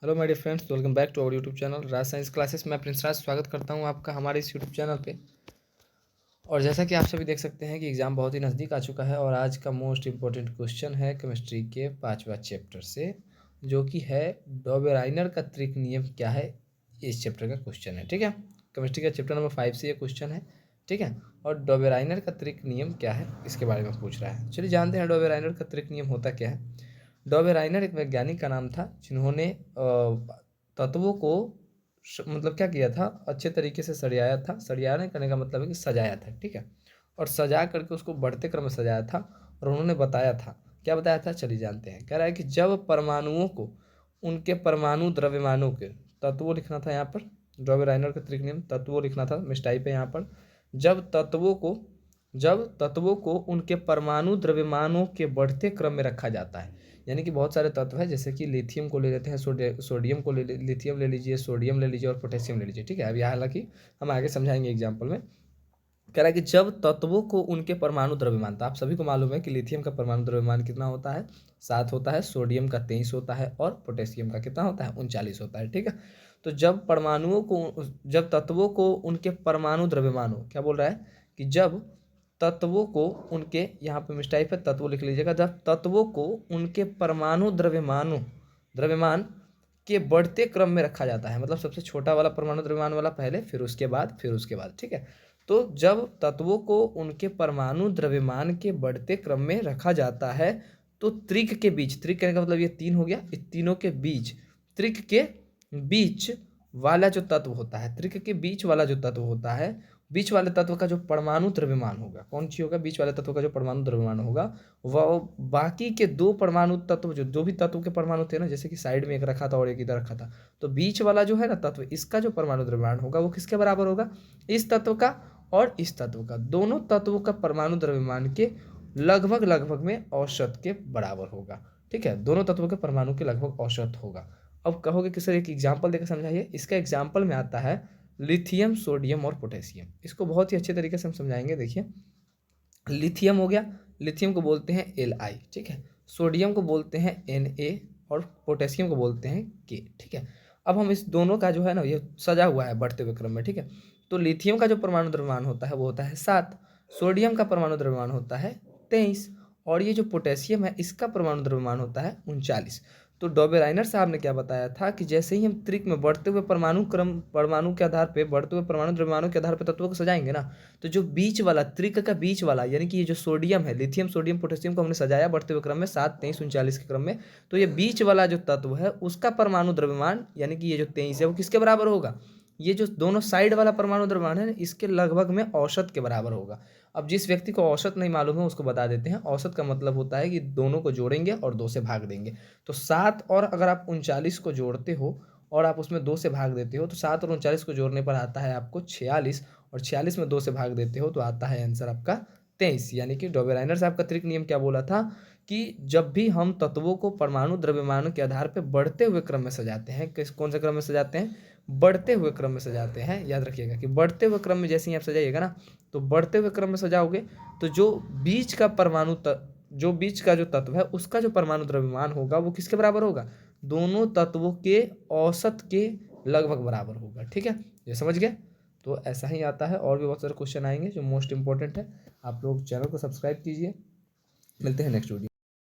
Hello my dear friends, welcome back to our YouTube channel Raj science classes. मैं Prince Raj स्वागत करता हूं आपका हमारे इस यूट्यूब चैनल पे। और जैसा कि आप सभी देख सकते हैं कि एग्ज़ाम बहुत ही नज़दीक आ चुका है और आज का मोस्ट इम्पोर्टेंट क्वेश्चन है केमिस्ट्री के 5वां चैप्टर से, जो कि है डॉबेराइनर का त्रिक नियम क्या है। इस चैप्टर का क्वेश्चन है, ठीक है। केमिस्ट्री का चैप्टर नंबर 5 से ये क्वेश्चन है, ठीक है। और डॉबेराइनर का त्रिक नियम क्या है इसके बारे में पूछ रहा है। चलिए जानते हैं डॉबेराइनर का त्रिक नियम होता क्या है। डॉबेराइनर एक वैज्ञानिक का नाम था जिन्होंने तत्वों को मतलब क्या किया था, अच्छे तरीके से सरियाया था। सरियाने करने का मतलब है कि सजाया था, ठीक है। और सजा करके उसको बढ़ते क्रम में सजाया था और उन्होंने बताया था, क्या बताया था चलिए जानते हैं। कह रहा है कि जब परमाणुओं को उनके परमाणु द्रव्यमानों के तत्वों लिखना था यहाँ पर। डॉबेराइनर का त्रिक नियम तत्वों लिखना था, मिस्टाइप है यहाँ पर। जब तत्वों को उनके परमाणु द्रव्यमानों के बढ़ते क्रम में रखा जाता है, यानी कि बहुत सारे तत्व है, जैसे कि लिथियम को ले लेते हैं, सोडियम को लिथियम ले लीजिए, सोडियम ले लीजिए और पोटेशियम ले लीजिए, ठीक है। अब यहाँ हालांकि हम आगे समझाएंगे एग्जाम्पल में। कह रहा है कि जब तत्वों को उनके परमाणु द्रव्यमान, तो आप सभी को मालूम है कि लिथियम का परमाणु द्रव्यमान कितना होता है, 7 होता है। सोडियम का 23 होता है और पोटेशियम का कितना होता है, 39 होता है, ठीक है। तो जब तत्वों को उनके परमाणु द्रव्यमानों, क्या बोल रहा है कि जब तत्वों को उनके, यहाँ पे मिस्टाइप है, तत्वों लिख लीजिएगा। जब तत्वों को उनके परमाणु द्रव्यमान के बढ़ते क्रम में रखा जाता है, मतलब सबसे छोटा वाला परमाणु द्रव्यमान वाला पहले, फिर उसके बाद, ठीक है। तो जब तत्वों को उनके परमाणु द्रव्यमान के बढ़ते क्रम में रखा जाता है तो त्रिक के बीच, त्रिक कहने का मतलब ये तीन हो गया, इस तीनों के बीच, त्रिक के बीच वाला जो तत्व होता है, त्रिक के बीच वाला जो तत्व होता है, बीच वाले तत्व का जो परमाणु द्रव्यमान होगा, कौन सी होगा, बीच वाले तत्व का जो परमाणु द्रव्यमान होगा, वह बाकी के दो परमाणु तत्व, जो भी तत्व के परमाणु थे ना, जैसे कि साइड में एक रखा था और एक इधर रखा था, तो बीच वाला जो है ना तत्व, इसका जो परमाणु द्रव्यमान होगा वो किसके बराबर होगा, इस तत्व का और इस तत्व का, दोनों तत्वों का परमाणु द्रव्यमान के लगभग लगभग में औसत के बराबर होगा, ठीक है। दोनों तत्वों के परमाणु के लगभग औसत होगा। अब कहोगे कि सर एक एग्जाम्पल देकर समझाइए। इसका एग्जाम्पल में आता है लिथियम, सोडियम और पोटेशियम। इसको बहुत ही अच्छे तरीके से हम समझाएंगे। देखिए, लिथियम हो गया, लिथियम को बोलते हैं Li, ठीक है। सोडियम को बोलते हैं Na और पोटेशियम को बोलते हैं K, ठीक है। अब हम इस दोनों का जो है ना, ये सजा हुआ है बढ़ते हुए क्रम में, ठीक है। तो लिथियम का जो परमाणु द्रव्यमान होता है वो होता है 7, सोडियम का परमाणु द्रव्यमान होता है 23 और ये जो पोटेशियम है इसका परमाणु द्रव्यमान होता है 39। तो डॉबेराइनर साहब ने क्या बताया था कि जैसे ही हम त्रिक में बढ़ते हुए परमाणु के आधार पे, बढ़ते हुए परमाणु द्रव्यमानों के आधार पे तत्वों को सजाएंगे ना, तो जो बीच वाला, त्रिक का बीच वाला, यानी कि ये जो सोडियम है, लिथियम सोडियम पोटेशियम को हमने सजाया बढ़ते हुए क्रम में 7, 23, 39 के क्रम में, तो ये बीच वाला जो तत्व है उसका परमाणु द्रव्यमान, यानी कि ये जो 23 है वो किसके बराबर होगा, ये जो दोनों साइड वाला परमाणु द्रव्यमान है इसके लगभग में औसत के बराबर होगा। अब जिस व्यक्ति को औसत नहीं मालूम है उसको बता देते हैं। औसत का मतलब होता है कि दोनों को जोड़ेंगे और 2 से भाग देंगे। तो 7 और अगर आप 39 को जोड़ते हो और आप उसमें 2 से भाग देते हो तो 7 और 39 को जोड़ने पर आता है आपको 46, और 46 में 2 से भाग देते हो तो आता है आंसर आपका 23। यानी कि डॉबेराइनर साहब का त्रिक नियम क्या बोला था कि जब भी हम तत्वों को परमाणु द्रव्यमानों के आधार पर बढ़ते हुए क्रम में सजाते हैं, कौन से क्रम में सजाते हैं, बढ़ते हुए क्रम में सजाते हैं। याद रखिएगा कि बढ़ते हुए क्रम में जैसे ही आप सजाइएगा ना, तो बढ़ते हुए क्रम में सजाओगे तो जो बीच का जो तत्व है उसका जो परमाणु द्रव्यमान होगा वो किसके बराबर होगा, दोनों तत्वों के औसत के लगभग बराबर होगा, ठीक है। ये समझ गए। तो ऐसा ही आता है, और भी बहुत सारे क्वेश्चन आएंगे जो मोस्ट इंपॉर्टेंट है। आप लोग चैनल को सब्सक्राइब कीजिए। मिलते हैं नेक्स्ट वीडियो।